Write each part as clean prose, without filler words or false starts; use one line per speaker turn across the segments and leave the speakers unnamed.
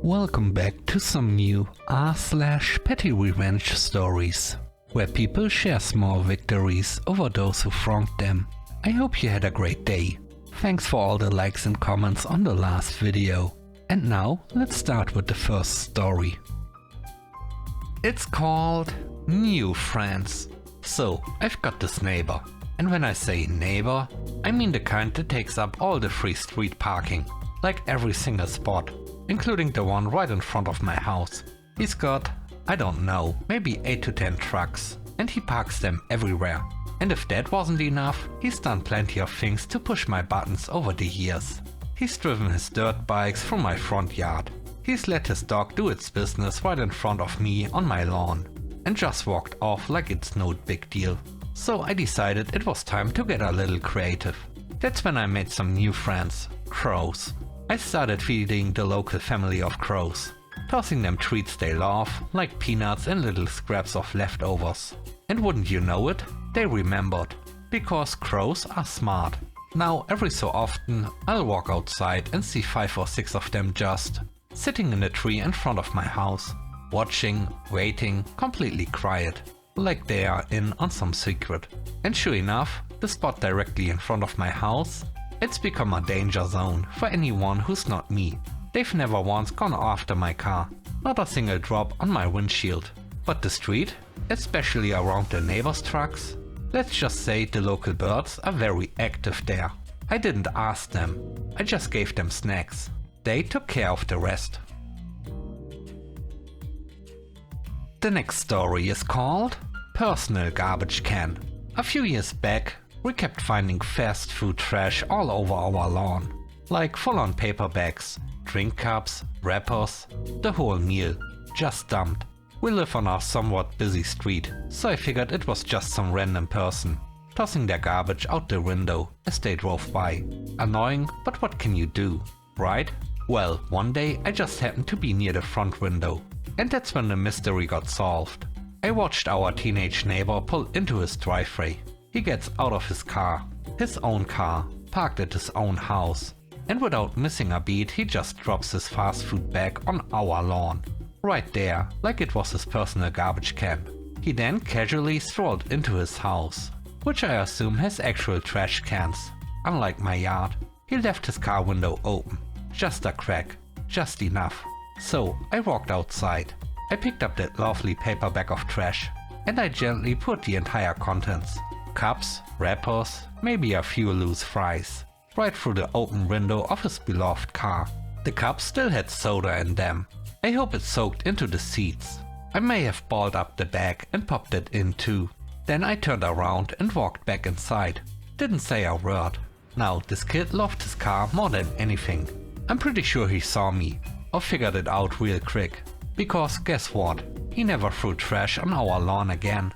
Welcome back to some new r/PettyRevenge stories, where people share small victories over those who wronged them. I hope you had a great day. Thanks for all the likes and comments on the last video. And now let's start with the first story. It's called New Friends. So I've got this neighbor. And when I say neighbor, I mean the kind that takes up all the free street parking, like every single spot, including the one right in front of my house. He's got, I don't know, maybe 8 to 10 trucks, and he parks them everywhere. And if that wasn't enough, he's done plenty of things to push my buttons over the years. He's driven his dirt bikes through my front yard. He's let his dog do its business right in front of me on my lawn, and just walked off like it's no big deal. So I decided it was time to get a little creative. That's when I made some new friends, crows. I started feeding the local family of crows, tossing them treats they love, like peanuts and little scraps of leftovers. And wouldn't you know it, they remembered, because crows are smart. Now every so often I'll walk outside and see 5 or 6 of them just sitting in a tree in front of my house, watching, waiting, completely quiet, like they are in on some secret. And sure enough, the spot directly in front of my house, it's become a danger zone for anyone who's not me. They've never once gone after my car, not a single drop on my windshield. But the street, especially around the neighbors' trucks, let's just say the local birds are very active there. I didn't ask them, I just gave them snacks. They took care of the rest. The next story is called Personal Garbage Can. A few years back, we kept finding fast food trash all over our lawn, like full-on paper bags, drink cups, wrappers, the whole meal, just dumped. We live on a somewhat busy street, so I figured it was just some random person tossing their garbage out the window as they drove by. Annoying, but what can you do, right? Well, one day I just happened to be near the front window, and that's when the mystery got solved. I watched our teenage neighbor pull into his driveway. He gets out of his own car, parked at his own house, and without missing a beat he just drops his fast food bag on our lawn. Right there, like it was his personal garbage can. He then casually strolled into his house, which I assume has actual trash cans. Unlike my yard, he left his car window open. Just a crack, just enough. So I walked outside. I picked up that lovely paper bag of trash, and I gently put the entire contents, cups, wrappers, maybe a few loose fries, right through the open window of his beloved car. The cups still had soda in them. I hope it soaked into the seats. I may have balled up the bag and popped it in too. Then I turned around and walked back inside. Didn't say a word. Now this kid loved his car more than anything. I'm pretty sure he saw me, or figured it out real quick. Because guess what? He never threw trash on our lawn again.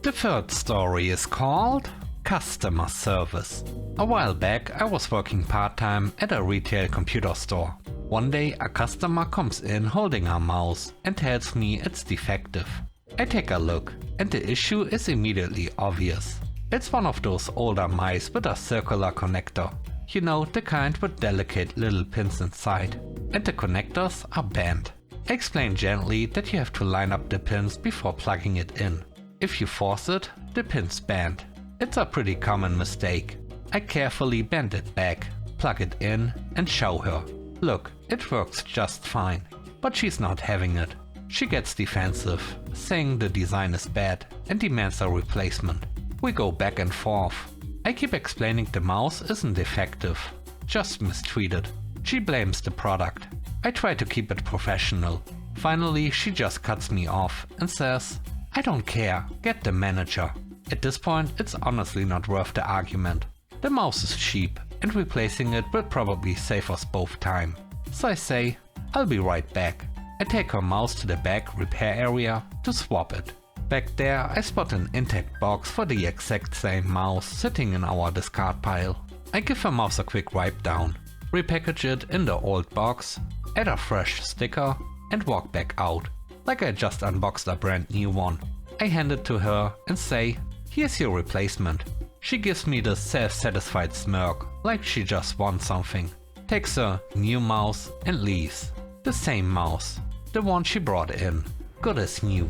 The third story is called Customer Service. A while back I was working part-time at a retail computer store. One day a customer comes in holding a mouse and tells me it's defective. I take a look and the issue is immediately obvious. It's one of those older mice with a circular connector. You know, the kind with delicate little pins inside. And the connectors are bent. I explain gently that you have to line up the pins before plugging it in. If you force it, the pin's bent. It's a pretty common mistake. I carefully bend it back, plug it in and show her. Look, it works just fine. But she's not having it. She gets defensive, saying the design is bad and demands a replacement. We go back and forth. I keep explaining the mouse isn't defective, just mistreated. She blames the product. I try to keep it professional. Finally, she just cuts me off and says, I don't care, get the manager. At this point, it's honestly not worth the argument. The mouse is cheap and replacing it will probably save us both time. So I say, I'll be right back. I take her mouse to the back repair area to swap it. Back there I spot an intact box for the exact same mouse sitting in our discard pile. I give her mouse a quick wipe down, repackage it in the old box, add a fresh sticker and walk back out, like I just unboxed a brand new one. I hand it to her and say, here's your replacement. She gives me the self-satisfied smirk, like she just won something. takes a new mouse and leaves. The same mouse, the one she brought in, good as new.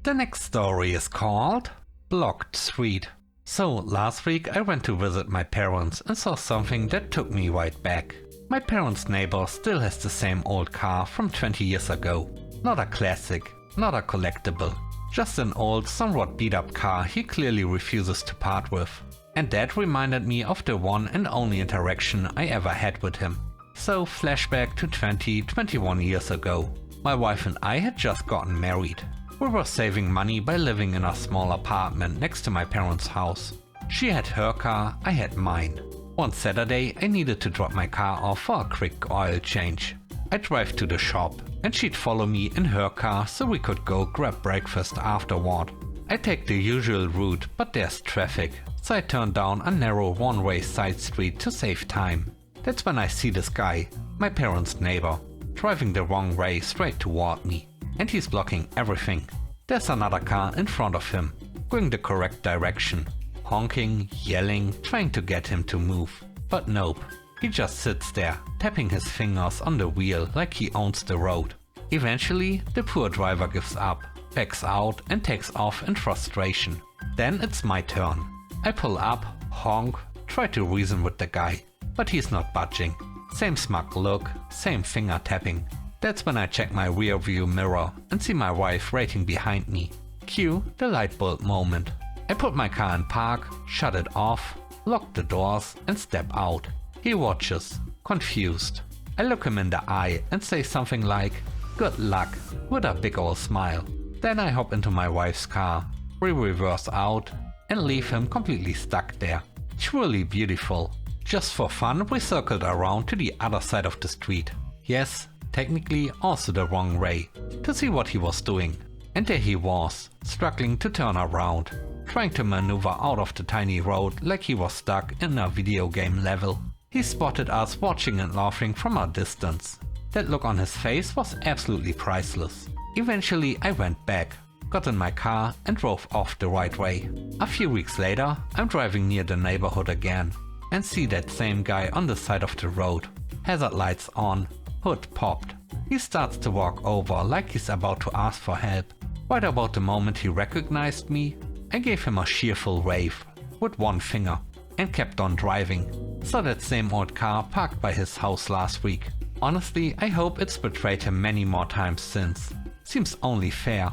The next story is called Blocked Street. So last week I went to visit my parents and saw something that took me right back. My parents' neighbor still has the same old car from 20 years ago. Not a classic, not a collectible, just an old, somewhat beat up car he clearly refuses to part with. And that reminded me of the one and only interaction I ever had with him. So flashback to 21 years ago. My wife and I had just gotten married. We were saving money by living in a small apartment next to my parents' house. She had her car, I had mine. One Saturday I needed to drop my car off for a quick oil change. I'd drive to the shop and she'd follow me in her car so we could go grab breakfast afterward. I take the usual route, but there's traffic, so I turn down a narrow one-way side street to save time. That's when I see this guy, my parents' neighbor, driving the wrong way straight toward me. And he's blocking everything. There's another car in front of him, going the correct direction, honking, yelling, trying to get him to move. But nope, he just sits there, tapping his fingers on the wheel like he owns the road. Eventually, the poor driver gives up, backs out and takes off in frustration. Then it's my turn. I pull up, honk, try to reason with the guy, but he's not budging. Same smug look, same finger tapping. That's when I check my rear view mirror and see my wife waiting behind me. Cue the light bulb moment. I put my car in park, shut it off, lock the doors and step out. He watches, confused. I look him in the eye and say something like, "Good luck," with a big old smile. Then I hop into my wife's car, we reverse out and leave him completely stuck there. Truly beautiful. Just for fun we circled around to the other side of the street. Yes, technically also the wrong way, to see what he was doing. And there he was, struggling to turn around, trying to maneuver out of the tiny road like he was stuck in a video game level. He spotted us watching and laughing from a distance. That look on his face was absolutely priceless. Eventually I went back, got in my car and drove off the right way. A few weeks later I'm driving near the neighborhood again and see that same guy on the side of the road. Hazard lights on. Hood popped. He starts to walk over like he's about to ask for help. Right about the moment he recognized me, I gave him a cheerful wave with one finger and kept on driving. Saw that same old car parked by his house last week. Honestly, I hope it's betrayed him many more times since. Seems only fair.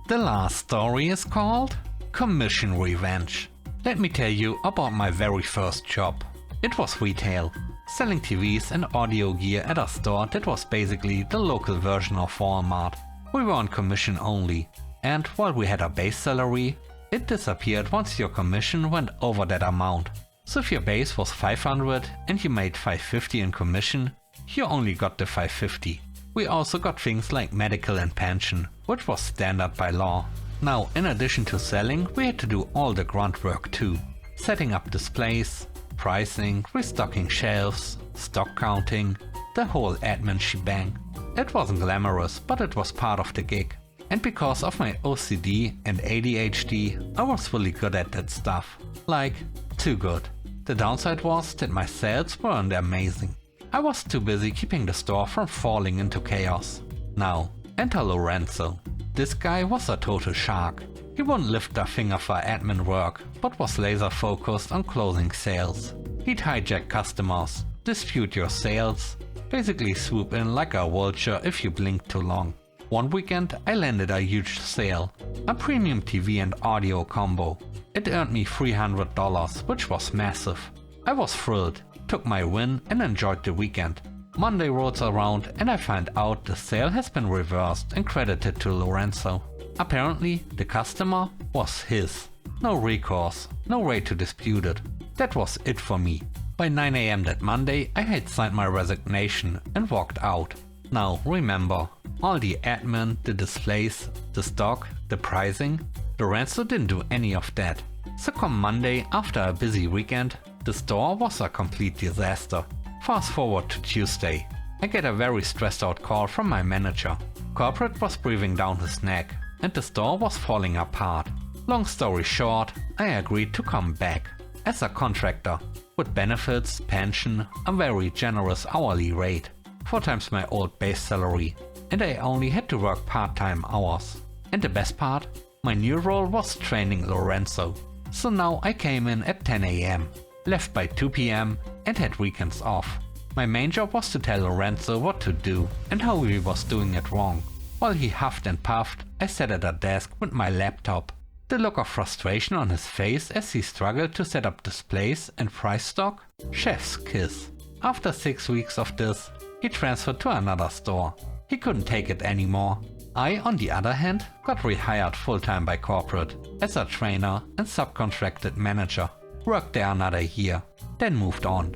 The last story is called Commission Revenge. Let me tell you about my very first job. It was retail. Selling TVs and audio gear at a store that was basically the local version of Walmart. We were on commission only, and while we had a base salary, it disappeared once your commission went over that amount. So if your base was 500 and you made 550 in commission, you only got the 550. We also got things like medical and pension, which was standard by law. Now, in addition to selling, we had to do all the grunt work too. Setting up displays, pricing, restocking shelves, stock counting, the whole admin shebang. It wasn't glamorous, but it was part of the gig. And because of my OCD and ADHD, I was really good at that stuff. Like, too good. The downside was that my sales weren't amazing. I was too busy keeping the store from falling into chaos. Now, enter Lorenzo. This guy was a total shark. He wouldn't lift a finger for admin work, but was laser focused on closing sales. He'd hijack customers, dispute your sales, basically swoop in like a vulture if you blinked too long. One weekend I landed a huge sale, a premium TV and audio combo. It earned me $300, which was massive. I was thrilled, took my win and enjoyed the weekend. Monday rolls around and I find out the sale has been reversed and credited to Lorenzo. Apparently, the customer was his. No recourse, no way to dispute it. That was it for me. By 9 AM that Monday, I had signed my resignation and walked out. Now remember, all the admin, the displays, the stock, the pricing, Lorenzo didn't do any of that. So come Monday, after a busy weekend, the store was a complete disaster. Fast forward to Tuesday. I get a very stressed out call from my manager. Corporate was breathing down his neck and the store was falling apart. Long story short, I agreed to come back as a contractor with benefits, pension, a very generous hourly rate, 4 times my old base salary, and I only had to work part-time hours. And the best part, my new role was training Lorenzo. So now I came in at 10 AM, left by 2 PM and had weekends off. My main job was to tell Lorenzo what to do and how he was doing it wrong. While he huffed and puffed, I sat at a desk with my laptop. The look of frustration on his face as he struggled to set up displays and price stock? Chef's kiss. After 6 weeks of this, he transferred to another store. He couldn't take it anymore. I, on the other hand, got rehired full-time by corporate as a trainer and subcontracted manager. Worked there another year, then moved on.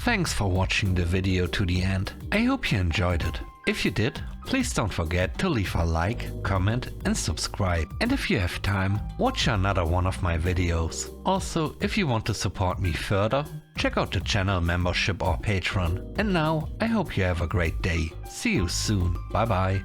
Thanks for watching the video to the end. I hope you enjoyed it. If you did, please don't forget to leave a like, comment and subscribe. And if you have time, watch another one of my videos. Also, if you want to support me further, check out the channel membership or Patreon. And now, I hope you have a great day. See you soon. Bye bye.